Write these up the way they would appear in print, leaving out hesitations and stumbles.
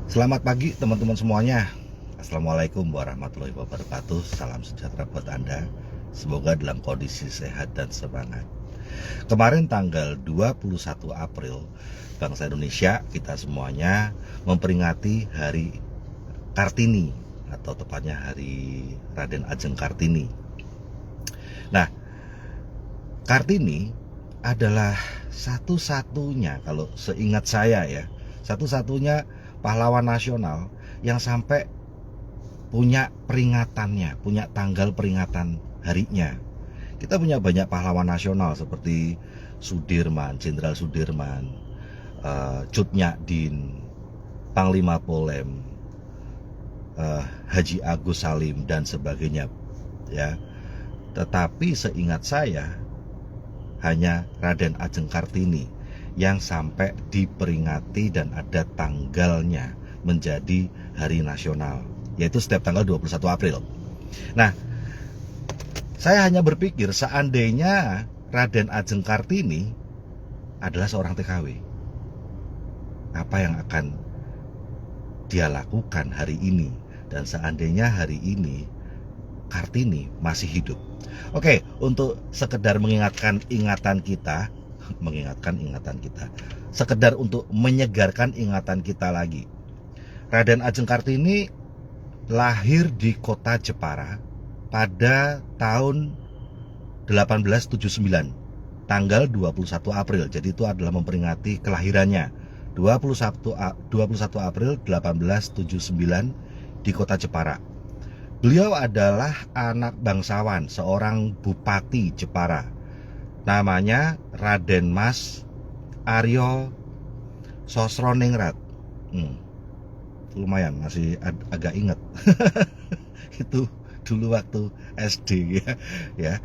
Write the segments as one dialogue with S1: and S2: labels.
S1: Selamat pagi teman-teman semuanya. Assalamualaikum warahmatullahi wabarakatuh. Salam sejahtera buat Anda. Semoga dalam kondisi sehat dan semangat. Kemarin tanggal 21 April, bangsa Indonesia kita semuanya memperingati Hari Kartini, atau tepatnya Hari Raden Ajeng Kartini. Nah, Kartini adalah satu-satunya, kalau seingat saya ya, satu-satunya pahlawan nasional yang sampai punya peringatannya, punya tanggal peringatan harinya. Kita punya banyak pahlawan nasional seperti Sudirman, Jenderal Sudirman, Cut Nyak-Din, Panglima Polem, Haji Agus Salim dan sebagainya ya. Tetapi seingat saya hanya Raden Ajeng Kartini yang sampai diperingati dan ada tanggalnya menjadi hari nasional, yaitu setiap tanggal 21 April. Nah, saya hanya berpikir seandainya Raden Ajeng Kartini adalah seorang TKW, apa yang akan dia lakukan hari ini, dan seandainya hari ini Kartini masih hidup. Oke, untuk sekedar mengingatkan ingatan kita, sekedar untuk menyegarkan ingatan kita lagi. Raden Ajeng Kartini lahir di kota Jepara pada tahun 1879, tanggal 21 April. Jadi itu adalah memperingati kelahirannya. 21 April 1879 di kota Jepara. Beliau adalah anak bangsawan, seorang bupati Jepara. Namanya Raden Mas Aryo Sosroningrat. Lumayan, masih agak inget. Itu dulu waktu SD ya.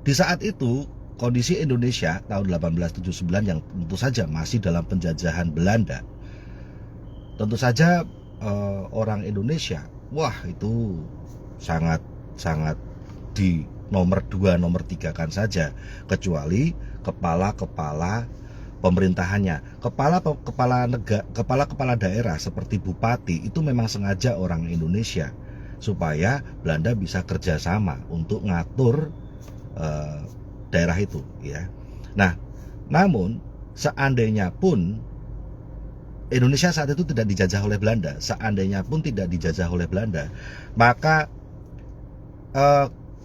S1: Di saat itu kondisi Indonesia tahun 1879 yang tentu saja masih dalam penjajahan Belanda. Tentu saja orang Indonesia, wah itu sangat di nomor 2, nomor 3 kan saja, kecuali kepala-kepala pemerintahannya, kepala daerah seperti bupati itu memang sengaja orang Indonesia supaya Belanda bisa kerjasama untuk ngatur daerah itu ya. Nah, namun seandainya pun Indonesia saat itu tidak dijajah oleh Belanda, maka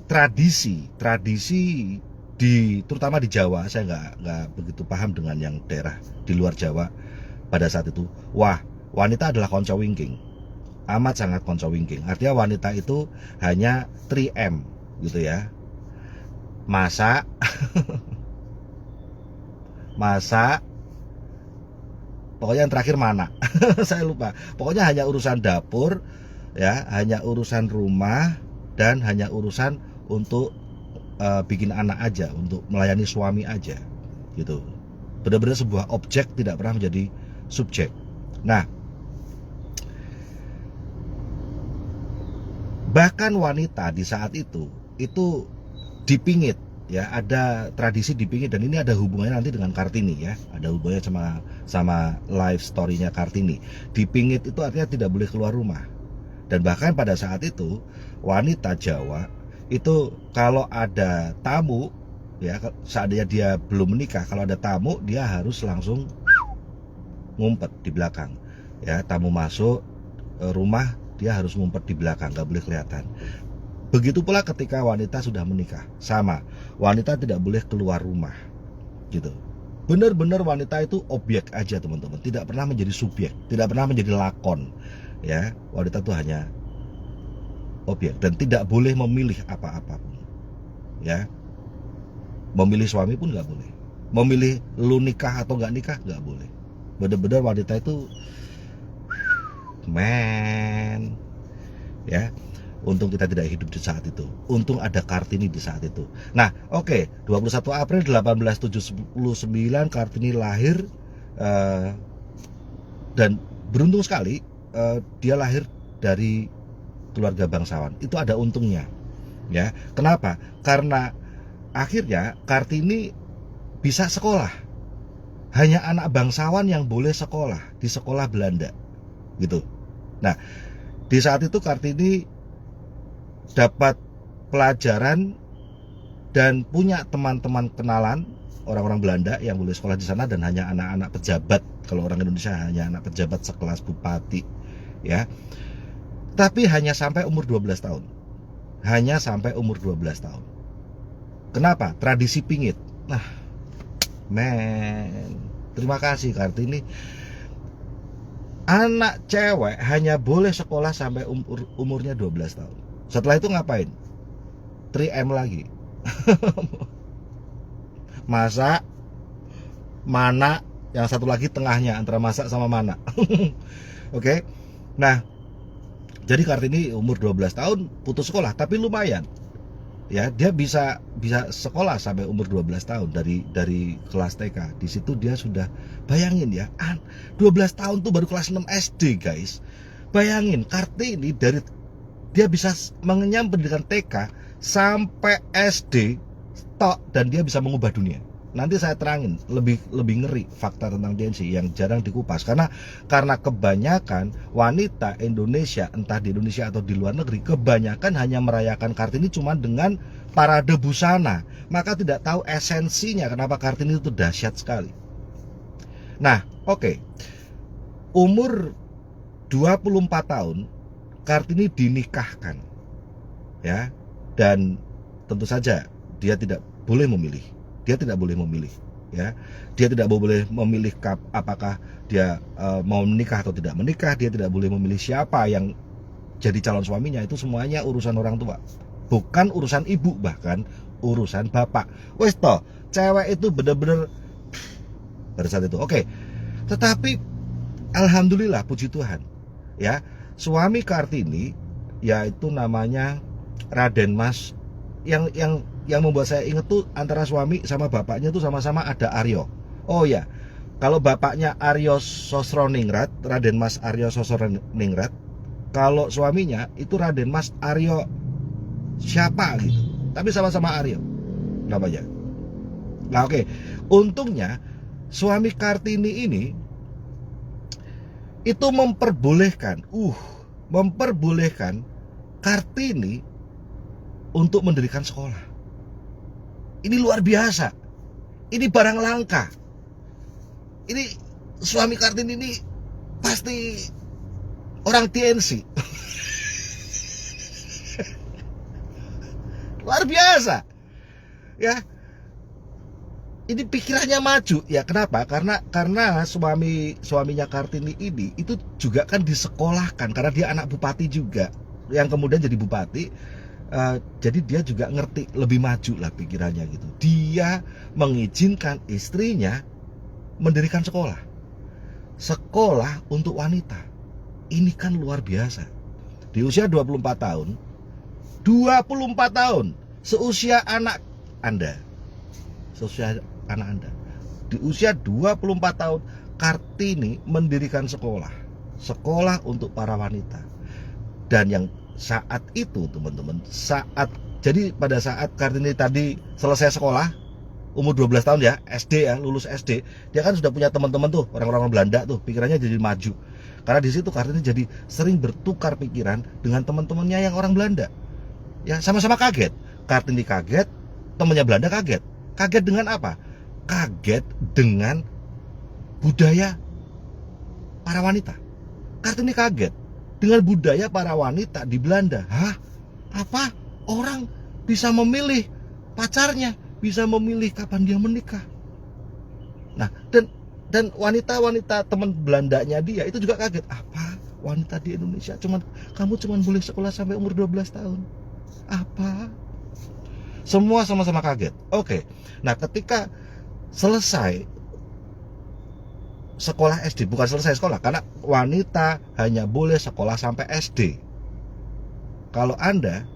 S1: tradisi terutama di Jawa, saya nggak begitu paham dengan yang daerah di luar Jawa pada saat itu. Wah, wanita adalah konco wingking, amat sangat konco wingking. Artinya wanita itu hanya 3M gitu ya, masak, pokoknya yang terakhir mana saya lupa. Pokoknya hanya urusan dapur ya, hanya urusan rumah, dan hanya urusan untuk bikin anak aja, untuk melayani suami aja gitu. Benar-benar sebuah objek, tidak pernah menjadi subjek. Nah, bahkan wanita di saat itu dipingit ya, ada tradisi dipingit, dan ini ada hubungannya nanti dengan Kartini ya, ada hubungannya sama life story-nya Kartini. Dipingit itu artinya tidak boleh keluar rumah, dan bahkan pada saat itu wanita Jawa itu kalau ada tamu ya, seandainya dia belum menikah, kalau ada tamu dia harus langsung ngumpet di belakang ya. Tamu masuk rumah, dia harus ngumpet di belakang, nggak boleh kelihatan. Begitu pula ketika wanita sudah menikah, sama, wanita tidak boleh keluar rumah gitu. Benar-benar wanita itu objek aja teman-teman, tidak pernah menjadi subjek, tidak pernah menjadi lakon ya. Wanita itu hanya objek dan tidak boleh memilih apa-apa pun ya. Memilih suami pun nggak boleh, memilih lu nikah atau nggak nikah nggak boleh. Benar-benar wanita itu ya. Untung kita tidak hidup di saat itu. Untung ada Kartini di saat itu. Nah, oke, 21 April 1879 Kartini lahir, dan beruntung sekali dia lahir dari keluarga bangsawan. Itu ada untungnya. Ya, kenapa? Karena akhirnya Kartini bisa sekolah. hanya anak bangsawan yang boleh sekolah di sekolah Belanda gitu. Nah, di saat itu Kartini dapat pelajaran dan punya teman-teman kenalan orang-orang Belanda yang boleh sekolah di sana, dan hanya anak-anak pejabat. Kalau orang Indonesia hanya anak pejabat sekelas bupati ya. Tapi hanya sampai umur 12 tahun. Hanya sampai umur 12 tahun. Kenapa? Tradisi pingit. Nah, terima kasih Kartini. Anak cewek hanya boleh sekolah sampai umurnya 12 tahun. Setelah itu ngapain? 3M lagi. Masak, mana, yang satu lagi tengahnya antara masak sama mana. Oke. Nah, jadi Kartini umur 12 tahun putus sekolah, tapi lumayan. Ya, dia bisa sekolah sampai umur 12 tahun dari kelas TK. Di situ dia sudah, bayangin ya, 12 tahun tuh baru kelas 6 SD, guys. Bayangin Kartini dari dia bisa mengenyam pendidikan TK sampai SD tok, dan dia bisa mengubah dunia. Nanti saya terangin lebih ngeri fakta tentang Gen Z yang jarang dikupas, karena kebanyakan wanita Indonesia, entah di Indonesia atau di luar negeri, kebanyakan hanya merayakan Kartini cuma dengan parade busana, maka tidak tahu esensinya kenapa Kartini itu dahsyat sekali. Nah, oke. Umur 24 tahun Kartini dinikahkan ya, dan tentu saja dia tidak boleh memilih. Dia tidak boleh memilih ya. Dia tidak boleh memilih apakah dia mau menikah atau tidak menikah. Dia tidak boleh memilih siapa yang jadi calon suaminya. Itu semuanya urusan orang tua, bukan urusan ibu, bahkan urusan bapak. Wes toh, cewek itu bener-bener pada saat itu. Oke. Tetapi alhamdulillah, puji Tuhan ya, suami Kartini yaitu namanya Raden Mas, yang membuat saya inget tuh, antara suami sama bapaknya tuh sama-sama ada Aryo. Oh ya, kalau bapaknya Aryo Sosroningrat, Raden Mas Aryo Sosroningrat, kalau suaminya itu Raden Mas Aryo siapa gitu, tapi sama-sama Aryo namanya. Nah, oke. Untungnya suami Kartini ini itu memperbolehkan Kartini untuk mendirikan sekolah. Ini luar biasa. Ini barang langka. Ini suami Kartini ini pasti orang TNC. Luar biasa. Ya. Ini pikirannya maju. Ya, kenapa? Karena suaminya Kartini ini itu juga kan disekolahkan, karena dia anak bupati juga, yang kemudian jadi bupati. Jadi dia juga ngerti, lebih maju lah pikirannya gitu. Dia mengizinkan istrinya mendirikan sekolah untuk wanita. Ini kan luar biasa. Di usia 24 tahun, seusia anak Anda, di usia 24 tahun Kartini mendirikan sekolah untuk para wanita. Dan yang saat itu teman-teman, jadi pada saat Kartini tadi selesai sekolah umur 12 tahun ya, SD ya, lulus SD, dia kan sudah punya teman-teman tuh, orang-orang Belanda tuh, pikirannya jadi maju. Karena di situ Kartini jadi sering bertukar pikiran dengan teman-temannya yang orang Belanda. Ya, sama-sama kaget. Kartini kaget, temannya Belanda kaget. Kaget dengan apa? Kaget dengan budaya para wanita. Kartini kaget dengan budaya para wanita di Belanda. Hah? Apa? Orang bisa memilih pacarnya, bisa memilih kapan dia menikah. Nah, dan wanita-wanita teman Belandanya dia itu juga kaget. Apa? Wanita di Indonesia kamu cuman boleh sekolah sampai umur 12 tahun. Apa? Semua sama-sama kaget. Oke. Nah, ketika selesai sekolah SD, bukan selesai sekolah, karena wanita hanya boleh sekolah sampai SD. Kalau Anda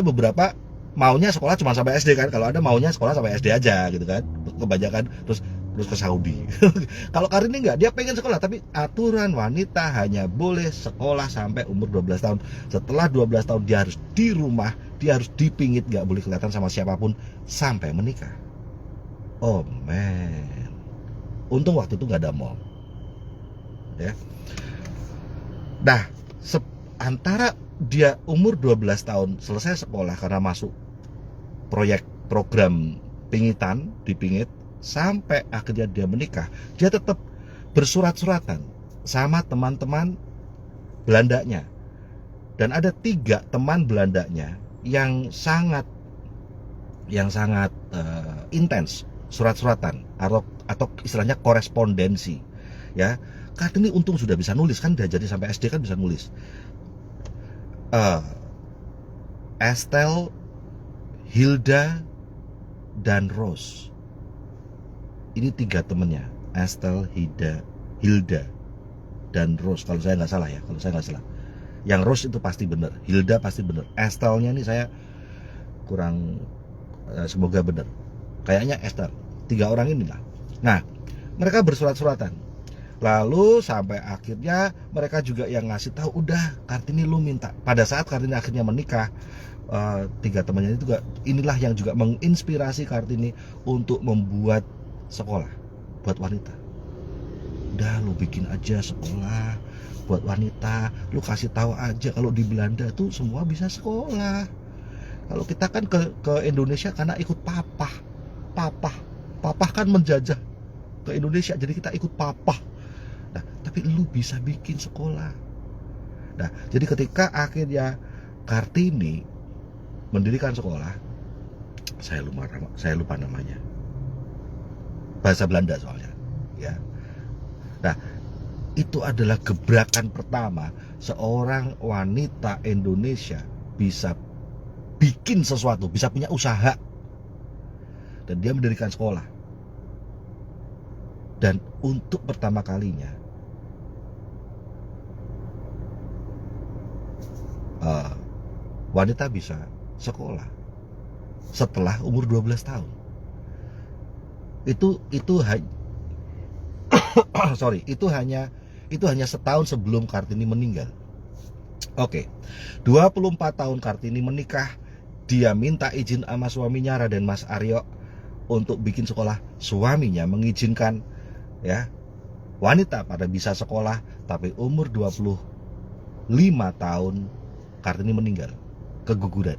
S1: beberapa maunya sekolah cuma sampai SD kan, kalau Anda maunya sekolah sampai SD aja gitu kan, kebanyakan terus ke Saudi. Kalau Kartini enggak, dia pengen sekolah, tapi aturan wanita hanya boleh sekolah sampai umur 12 tahun. Setelah 12 tahun dia harus di rumah, dia harus dipingit, nggak boleh kelihatan sama siapapun sampai menikah. Oh man. Untung waktu itu nggak ada mall, ya. Nah, antara dia umur 12 tahun selesai sekolah karena masuk proyek program pingitan di Pingit, sampai akhirnya dia menikah, dia tetap bersurat-suratan sama teman-teman Belandanya. Dan ada 3 teman Belandanya yang sangat intens surat-suratan atau istilahnya korespondensi, ya. Kartini untung sudah bisa nulis, kan diajari sampai SD kan bisa nulis. Estelle, Hilda, dan Rose. Ini 3 temennya, Estelle, Hilda, dan Rose. Kalau saya nggak salah ya, Yang Rose itu pasti benar, Hilda pasti benar. Estelle-nya ini saya kurang, semoga benar. Kayaknya Estelle. 3 orang inilah. Nah, mereka bersurat-suratan. Lalu sampai akhirnya mereka juga yang ngasih tahu, udah Kartini lu minta. Pada saat Kartini akhirnya menikah, 3 temannya itu juga inilah yang juga menginspirasi Kartini untuk membuat sekolah buat wanita. Udah lu bikin aja sekolah buat wanita, lu kasih tahu aja kalau di Belanda tuh semua bisa sekolah. Kalau kita kan ke Indonesia karena ikut papa kan menjajah ke Indonesia, jadi kita ikut papa. Nah, tapi lu bisa bikin sekolah. Nah, jadi ketika akhirnya Kartini mendirikan sekolah, saya lupa namanya, bahasa Belanda soalnya, ya. Nah, itu adalah gebrakan pertama seorang wanita Indonesia bisa bikin sesuatu, bisa punya usaha, dan dia mendirikan sekolah. Dan untuk pertama kalinya wanita bisa sekolah setelah umur 12 tahun. Itu hanya setahun sebelum Kartini meninggal. Oke. 24 tahun Kartini menikah, dia minta izin sama suaminya Raden Mas Aryo untuk bikin sekolah. Suaminya mengizinkan, ya. Wanita pada bisa sekolah, tapi umur 25 tahun Kartini meninggal keguguran.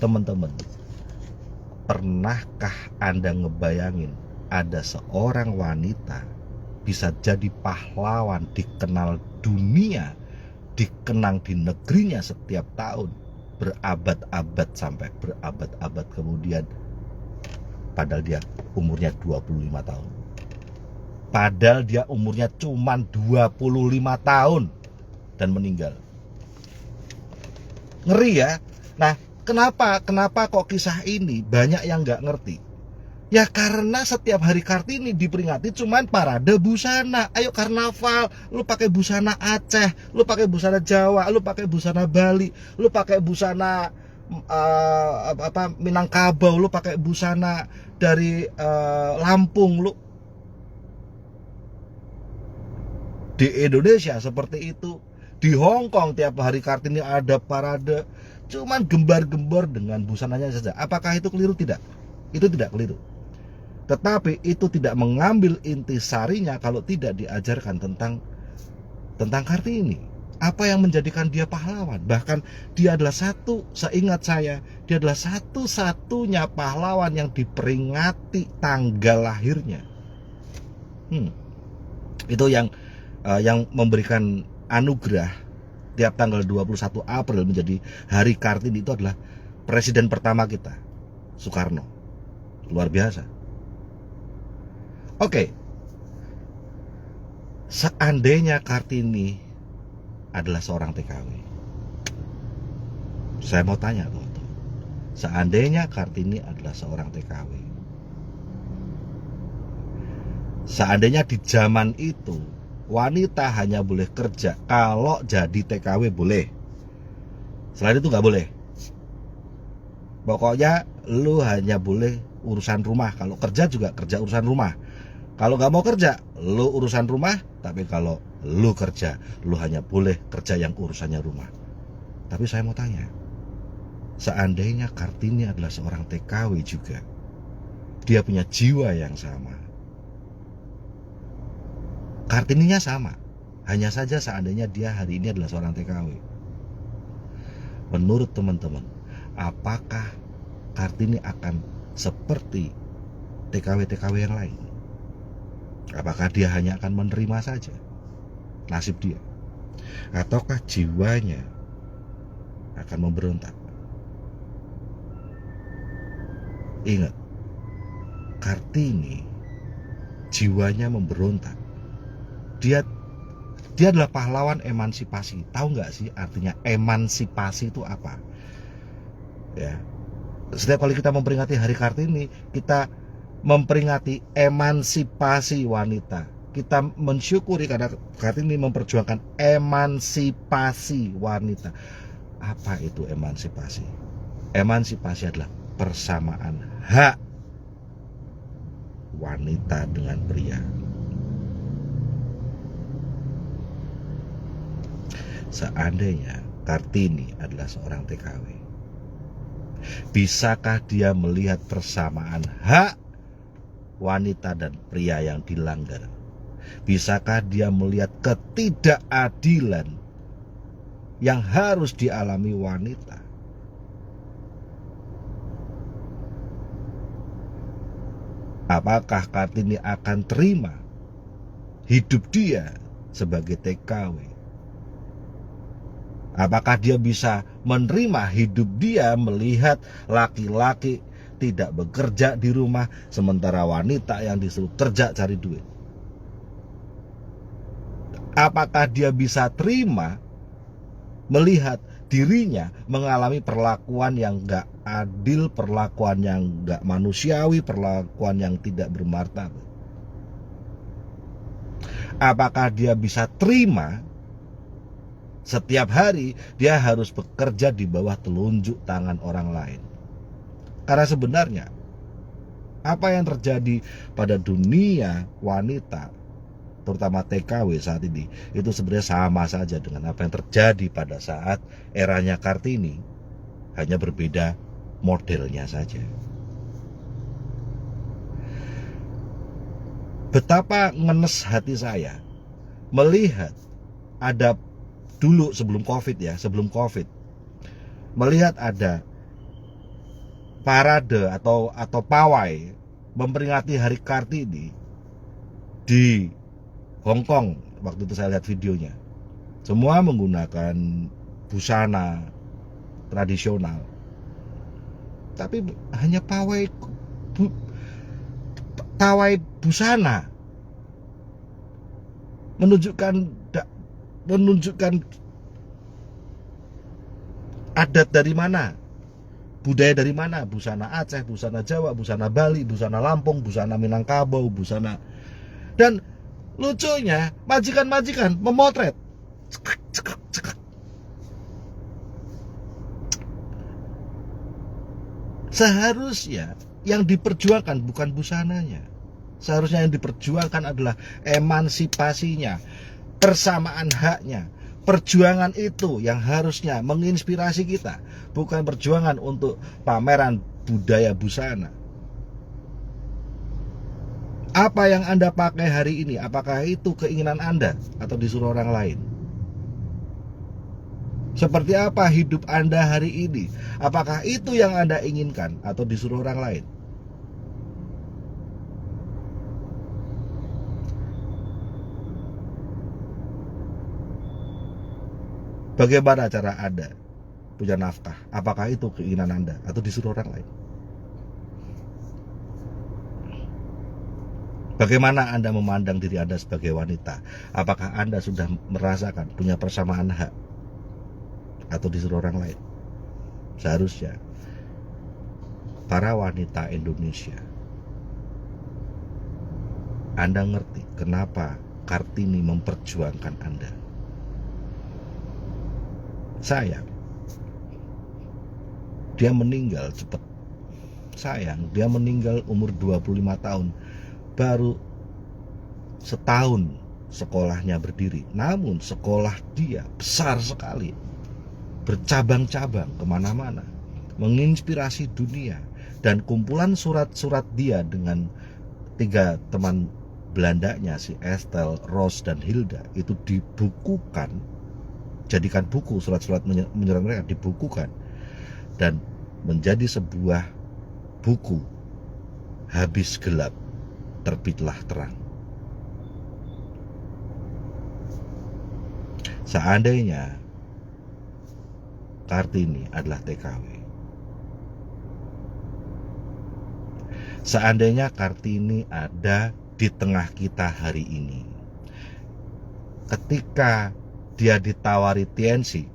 S1: Teman-teman, pernahkah Anda ngebayangin ada seorang wanita bisa jadi pahlawan, dikenal dunia, dikenang di negerinya setiap tahun, berabad-abad sampai berabad-abad kemudian, padahal dia umurnya 25 tahun. Padahal dia umurnya cuman 25 tahun dan meninggal. Ngeri ya. Nah, kenapa kok kisah ini banyak yang nggak ngerti? Ya karena setiap hari Kartini diperingati cuman parade busana. Ayo karnaval, lu pakai busana Aceh, lu pakai busana Jawa, lu pakai busana Bali, lu pakai busana Minangkabau, lu pakai busana dari Lampung, lu di Indonesia seperti itu. Di Hong Kong tiap hari Kartini ada parade, cuman gembar-gembor dengan busananya saja. Apakah itu keliru? Tidak. Itu tidak keliru. Tetapi itu tidak mengambil intisarinya kalau tidak diajarkan tentang Kartini. Apa yang menjadikan dia pahlawan? Bahkan dia adalah seingat saya, dia adalah satu-satunya pahlawan yang diperingati tanggal lahirnya. Itu yang memberikan anugerah tiap tanggal 21 April menjadi hari Kartini. Itu adalah presiden pertama kita, Soekarno. Luar biasa. Oke. Seandainya Kartini adalah seorang TKW, saya mau tanya teman-teman, seandainya Kartini adalah seorang TKW, seandainya di zaman itu wanita hanya boleh kerja kalau jadi TKW boleh, selain itu nggak boleh. Pokoknya lu hanya boleh urusan rumah. Kalau kerja juga kerja urusan rumah. Kalau nggak mau kerja, lu urusan rumah. Tapi kalau lu kerja, lu hanya boleh kerja yang urusannya rumah. Tapi saya mau tanya, seandainya Kartini adalah seorang TKW juga, dia punya jiwa yang sama, Kartininya sama. Hanya saja seandainya dia hari ini adalah seorang TKW. Menurut teman-teman, apakah Kartini akan seperti TKW-TKW yang lain? Apakah dia hanya akan menerima saja nasib dia? Ataukah jiwanya akan memberontak? Ingat, Kartini jiwanya memberontak. Dia adalah pahlawan emansipasi. Tahu nggak sih artinya emansipasi itu apa? Ya, setiap kali kita memperingati Hari Kartini, kita memperingati emansipasi wanita. Kita mensyukuri karena Kartini memperjuangkan emansipasi wanita. Apa itu emansipasi? Emansipasi adalah persamaan hak wanita dengan pria. Seandainya Kartini adalah seorang TKW, bisakah dia melihat persamaan hak wanita dan pria yang dilanggar? Bisakah dia melihat ketidakadilan yang harus dialami wanita? Apakah Kartini akan terima hidup dia sebagai TKW? Apakah dia bisa menerima hidup dia melihat laki-laki tidak bekerja di rumah, sementara wanita yang disuruh kerja cari duit? Apakah dia bisa terima melihat dirinya mengalami perlakuan yang gak adil, perlakuan yang gak manusiawi, perlakuan yang tidak bermartabat? Apakah dia bisa terima setiap hari dia harus bekerja di bawah telunjuk tangan orang lain? Karena sebenarnya apa yang terjadi pada dunia wanita, terutama TKW saat ini, itu sebenarnya sama saja dengan apa yang terjadi pada saat eranya Kartini, hanya berbeda modelnya saja. Betapa ngenes hati saya melihat ada dulu sebelum Covid ya, melihat ada parade atau pawai memperingati Hari Kartini di Hong Kong. Waktu itu saya lihat videonya, semua menggunakan busana tradisional, tapi hanya pawai busana, menunjukkan adat dari mana, budaya dari mana, busana Aceh, busana Jawa, busana Bali, busana Lampung, busana Minangkabau, busana. Dan lucunya majikan-majikan memotret. Seharusnya yang diperjuangkan bukan busananya. Seharusnya yang diperjuangkan adalah emansipasinya, persamaan haknya. Perjuangan itu yang harusnya menginspirasi kita, bukan perjuangan untuk pameran budaya busana. Apa yang Anda pakai hari ini, apakah itu keinginan Anda atau disuruh orang lain? Seperti apa hidup Anda hari ini? Apakah itu yang Anda inginkan atau disuruh orang lain? Bagaimana cara Anda punya nafkah? Apakah itu keinginan Anda atau disuruh orang lain? Bagaimana Anda memandang diri Anda sebagai wanita? Apakah Anda sudah merasakan punya persamaan hak atau disuruh orang lain? Seharusnya para wanita Indonesia, Anda ngerti kenapa Kartini memperjuangkan Anda. Sayang, dia meninggal cepat. Sayang, dia meninggal umur 25 tahun. Baru setahun sekolahnya berdiri. Namun sekolah dia besar sekali, bercabang-cabang kemana-mana, menginspirasi dunia. Dan kumpulan surat-surat dia dengan 3 teman Belandanya si Estelle, Rose, dan Hilda itu dibukukan, jadikan buku, surat-surat menyerang mereka dibukukan dan menjadi sebuah buku. Habis gelap, terbitlah terang. Seandainya Kartini adalah TKW, seandainya Kartini ada di tengah kita hari ini, ketika dia ditawari TNC,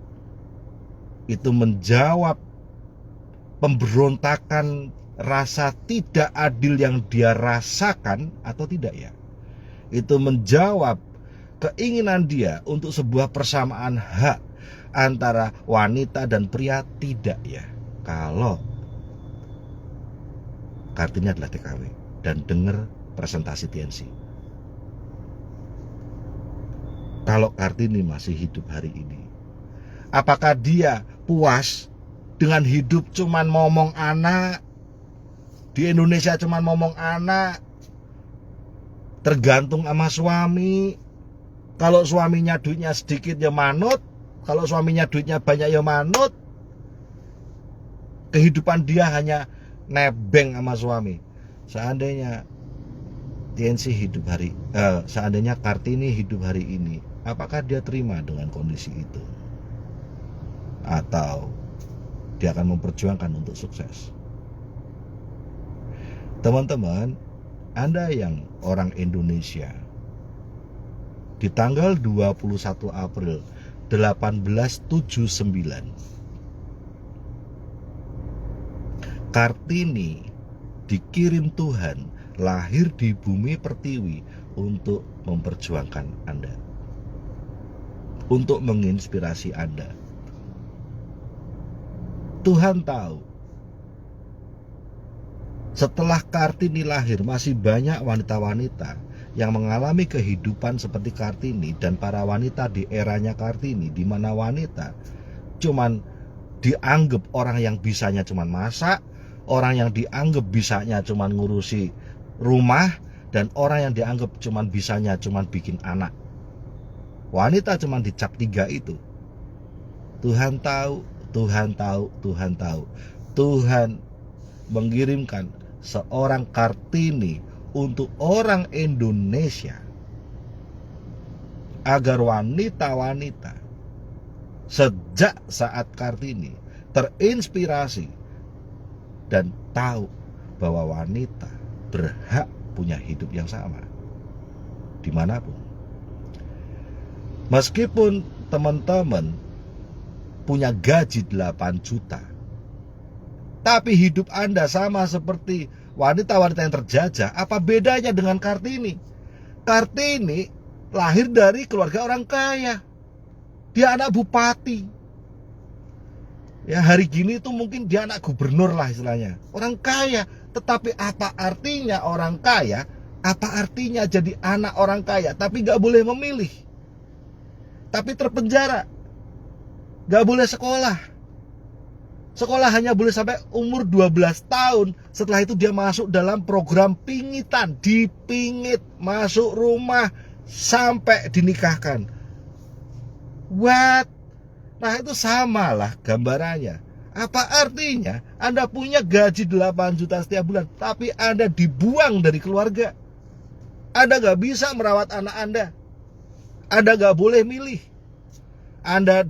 S1: itu menjawab pemberontakan rasa tidak adil yang dia rasakan atau tidak ya? Itu menjawab keinginan dia untuk sebuah persamaan hak antara wanita dan pria, tidak ya? Kalau Kartini adalah TKW dan dengar presentasi TNC. Kalau Kartini masih hidup hari ini, apakah dia puas dengan hidup cuman ngomong anak? Di Indonesia cuman ngomong anak, tergantung sama suami. Kalau suaminya duitnya sedikit ya manut, kalau suaminya duitnya banyak ya manut. Kehidupan dia hanya nebeng sama suami. Seandainya TNC hidup seandainya Kartini hidup hari ini, apakah dia terima dengan kondisi itu? Atau dia akan memperjuangkan untuk sukses? Teman-teman, Anda yang orang Indonesia, di tanggal 21 April 1879, Kartini dikirim Tuhan lahir di bumi pertiwi untuk memperjuangkan Anda, untuk menginspirasi Anda. Tuhan tahu setelah Kartini lahir masih banyak wanita-wanita yang mengalami kehidupan seperti Kartini dan para wanita di eranya Kartini, di mana wanita cuman dianggap orang yang bisanya cuman masak, orang yang dianggap bisanya cuman ngurusi rumah, dan orang yang dianggap cuman bisanya cuman bikin anak. Wanita cuman dicap 3 itu. Tuhan tahu, Tuhan tahu, Tuhan tahu. Tuhan mengirimkan seorang Kartini untuk orang Indonesia, agar wanita-wanita sejak saat Kartini terinspirasi dan tahu bahwa wanita berhak punya hidup yang sama dimanapun. Meskipun teman-teman punya gaji 8 juta, tapi hidup Anda sama seperti wanita-wanita yang terjajah. Apa bedanya dengan Kartini? Kartini lahir dari keluarga orang kaya. Dia anak bupati. Ya, hari gini itu mungkin dia anak gubernur lah istilahnya. Orang kaya. Tetapi apa artinya orang kaya? Apa artinya jadi anak orang kaya tapi gak boleh memilih, tapi terpenjara, gak boleh sekolah. Sekolah hanya boleh sampai umur 12 tahun. Setelah itu dia masuk dalam program pingitan, dipingit, masuk rumah sampai dinikahkan. What? Nah itu samalah gambarannya. Apa artinya Anda punya gaji 8 juta setiap bulan, tapi Anda dibuang dari keluarga? Anda gak bisa merawat anak Anda. Anda gak boleh milih. Anda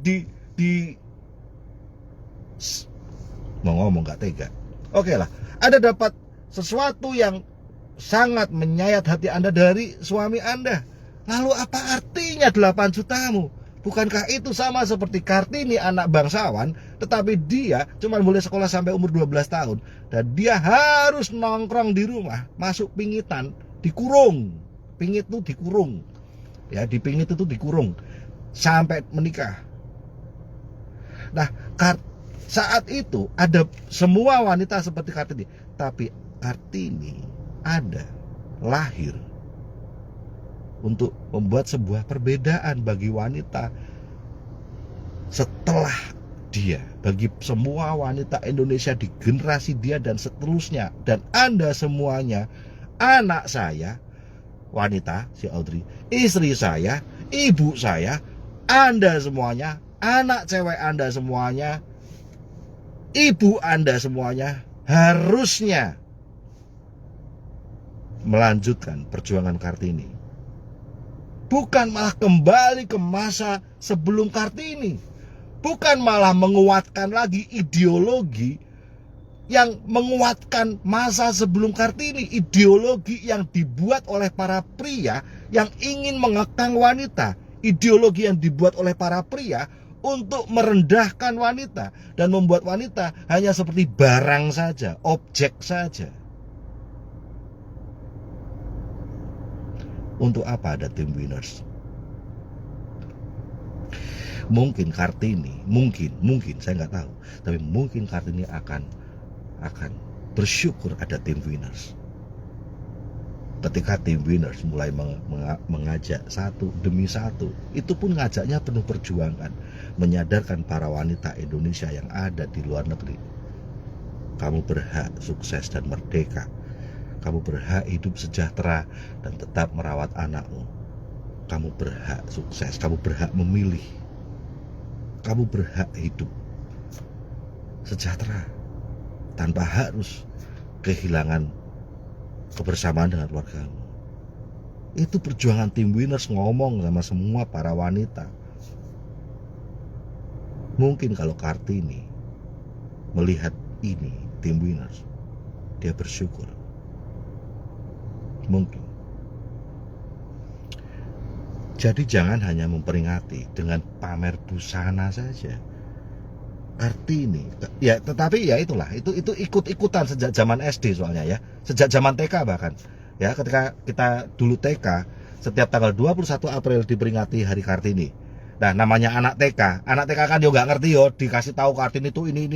S1: mau ngomong gak tega. Oke lah, Anda dapat sesuatu yang sangat menyayat hati Anda dari suami Anda. Lalu apa artinya 8 jutamu? Bukankah itu sama seperti Kartini, anak bangsawan, tetapi dia cuma boleh sekolah sampai umur 12 tahun. Dan dia harus nongkrong di rumah, masuk pingitan, dikurung. Pingit itu dikurung. Ya, di pingit itu dikurung sampai menikah. Nah, saat itu ada semua wanita seperti Kartini, tapi Kartini ada lahir untuk membuat sebuah perbedaan bagi wanita setelah dia, bagi semua wanita Indonesia di generasi dia dan seterusnya, dan Anda semuanya, anak saya, wanita, si Audrey, istri saya, ibu saya, Anda semuanya, anak cewek Anda semuanya, ibu Anda semuanya harusnya melanjutkan perjuangan Kartini. Bukan malah kembali ke masa sebelum Kartini. Bukan malah menguatkan lagi ideologi yang menguatkan masa sebelum Kartini. Ideologi yang dibuat oleh para pria yang ingin mengekang wanita. Ideologi yang dibuat oleh para pria untuk merendahkan wanita dan membuat wanita hanya seperti barang saja, objek saja. Untuk apa ada tim winners? Mungkin Kartini, mungkin saya nggak tahu, tapi mungkin Kartini akan bersyukur ada tim winners. Ketika tim winners mulai mengajak satu demi satu, itu pun ngajaknya penuh perjuangan, menyadarkan para wanita Indonesia yang ada di luar negeri. Kamu berhak sukses dan merdeka. Kamu berhak hidup sejahtera dan tetap merawat anakmu. Kamu berhak sukses, kamu berhak memilih. Kamu berhak hidup sejahtera tanpa harus kehilangan kebersamaan dengan keluargamu. Itu perjuangan tim winners ngomong sama semua para wanita. Mungkin kalau Kartini melihat ini tim winners, dia bersyukur. Mungkin. Jadi jangan hanya memperingati dengan pamer busana saja. Kartini, ya tetapi ya itulah, itu ikut-ikutan sejak zaman SD soalnya ya, sejak zaman TK bahkan. Ya, ketika kita dulu TK, setiap tanggal 21 April diperingati Hari Kartini. Nah, namanya anak TK kan juga nggak ngerti yo, dikasih tahu Kartini itu ini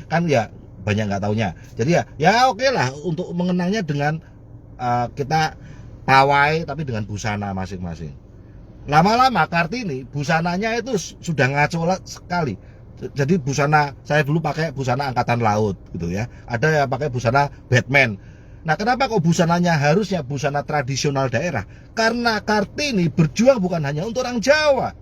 S1: kan ya banyak nggak taunya. Jadi ya oke lah untuk mengenangnya dengan kita pawai tapi dengan busana masing-masing. Lama-lama Kartini busananya itu sudah ngaco sekali. Jadi busana saya dulu pakai busana angkatan laut gitu ya. Ada yang pakai busana Batman. Nah, kenapa kok busananya harusnya busana tradisional daerah? Karena Kartini berjuang bukan hanya untuk orang Jawa.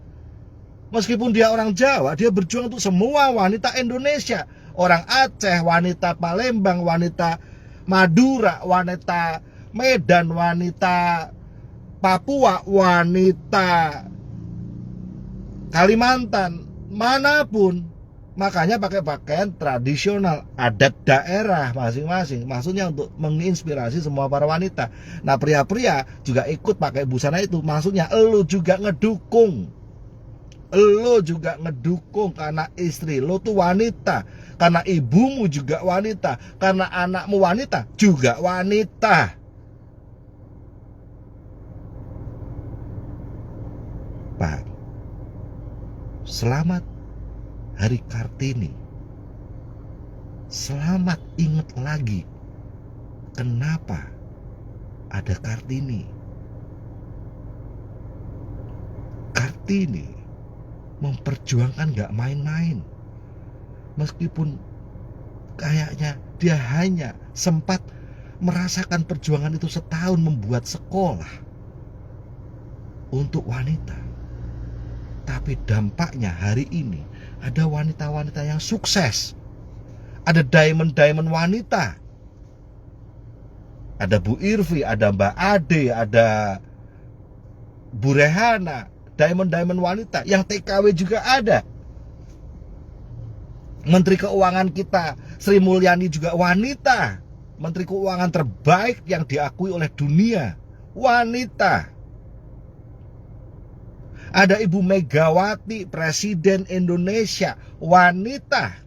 S1: Meskipun dia orang Jawa, dia berjuang untuk semua wanita Indonesia. Orang Aceh, wanita Palembang, wanita Madura, wanita Medan, wanita Papua, wanita Kalimantan, manapun. Makanya pakai pakaian tradisional adat daerah masing-masing. Maksudnya untuk menginspirasi semua para wanita. Nah, pria-pria juga ikut pakai busana itu. Maksudnya elu juga ngedukung. Elu juga ngedukung karena istri lo tuh wanita. Karena ibumu juga wanita. Karena anakmu wanita juga wanita. Pak, selamat Hari Kartini. Selamat ingat lagi kenapa ada Kartini. Kartini memperjuangkan gak main-main. Meskipun kayaknya dia hanya sempat merasakan perjuangan itu setahun membuat sekolah untuk wanita. Tapi dampaknya hari ini ada wanita-wanita yang sukses. Ada diamond-diamond wanita. Ada Bu Irvi, ada Mbak Ade, ada Bu Rehana. Diamond-diamond wanita. Yang TKW juga ada. Menteri Keuangan kita, Sri Mulyani juga wanita. Menteri Keuangan terbaik yang diakui oleh dunia. Wanita. Ada Ibu Megawati, Presiden Indonesia, wanita.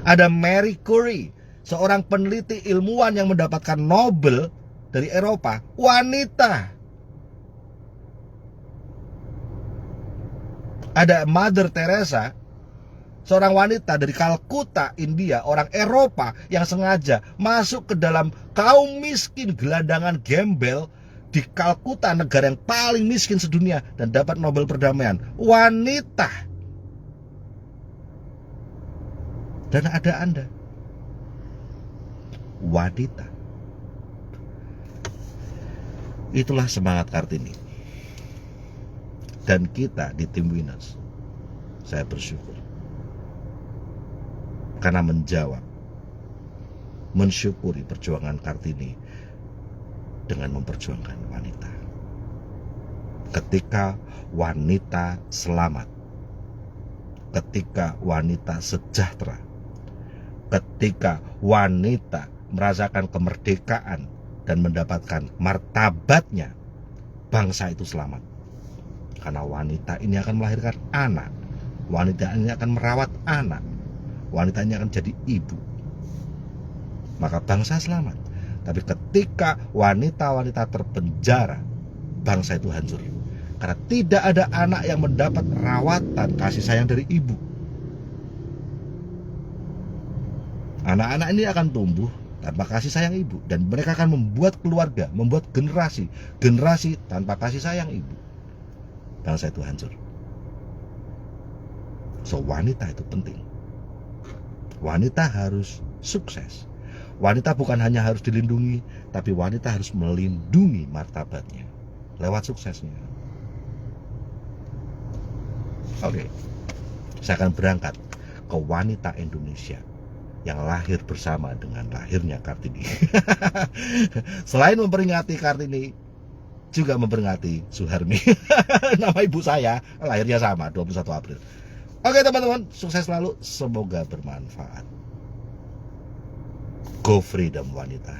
S1: Ada Marie Curie, seorang peneliti ilmuwan yang mendapatkan Nobel dari Eropa, wanita. Ada Mother Teresa, seorang wanita dari Kalkuta, India, orang Eropa yang sengaja masuk ke dalam kaum miskin gelandangan gembel di Kalkuta, negara yang paling miskin sedunia, dan dapat Nobel Perdamaian. Wanita. Dan ada Anda, wanita Itulah semangat Kartini. Dan kita di tim Winners, saya bersyukur karena mensyukuri perjuangan Kartini dengan memperjuangkan wanita. Ketika wanita selamat, ketika wanita sejahtera, ketika wanita merasakan kemerdekaan dan mendapatkan martabatnya, bangsa itu selamat. Karena wanita ini akan melahirkan anak, wanita ini akan merawat anak, wanita ini akan jadi ibu, maka bangsa selamat. Tapi ketika wanita-wanita terpenjara, bangsa itu hancur. Karena tidak ada anak yang mendapat rawatan kasih sayang dari ibu. Anak-anak ini akan tumbuh tanpa kasih sayang ibu, dan mereka akan membuat keluarga, membuat generasi tanpa kasih sayang ibu. Bangsa itu hancur. So wanita itu penting. Wanita harus sukses. Wanita bukan hanya harus dilindungi, tapi wanita harus melindungi martabatnya lewat suksesnya. Oke, saya akan berangkat ke wanita Indonesia yang lahir bersama dengan lahirnya Kartini. Selain memperingati Kartini, juga memperingati Suharmi. Nama ibu saya lahirnya sama 21 April. Oke teman-teman, sukses selalu, semoga bermanfaat. Go freedom wanita.